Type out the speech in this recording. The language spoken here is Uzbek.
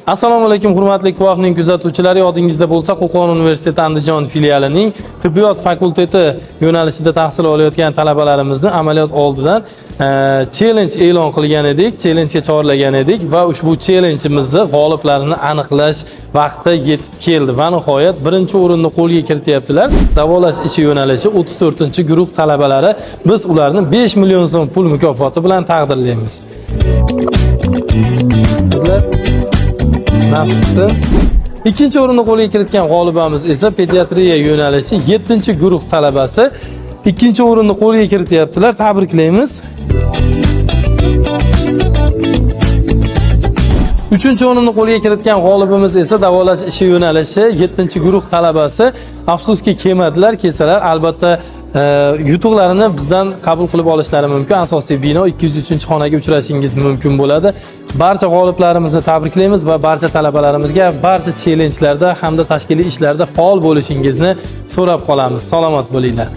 Assalomu alaykum hurmatli Quvofning kuzatuvchilari, yodingizda bo'lsa Qo'qon universiteti Andijon filialining tibbiyot fakulteti yo'nalishida tahsil olayotgan talabalarimizni amaliyot oldidan challenge e'lon qilgan edik, challenge chorlagan edik va ushbu challengeimizni g'oliblarini aniqlash vaqti yetib keldi va nihoyat birinchi o'rinni qo'lga kirityaptilar. Davolash ishi yo'nalishi 34-guruh talabalari. Biz ularni 5 million so'm pul mukofoti bilan taqdirlaymiz. Ikkinchi o'rinni qo'lga kiritgan g'olibamiz esa pediatriya yo'nalishi 7-guruh talabasi. Ikkinchi o'rinni qo'lga kirityaptilar. Tabriklaymiz. Uchinchi o'rinni qo'lga kiritgan g'olibimiz esa davolash ishi yo'nalishi 7-guruh talabasi. Afsuski kelmadilar, kelsalar albatta yutuqlarini bizdan qabul qilib olishlari mumkin. Asosiy bino 203-xonaga uchrashingiz mumkin bo'ladi. Barcha g'oliblarimizni tabriklaymiz va barcha talabalarimizga barcha challenge'larda hamda tashkiliy ishlarda faol bo'lishingizni so'rab qolamiz. Salomat bo'linglar.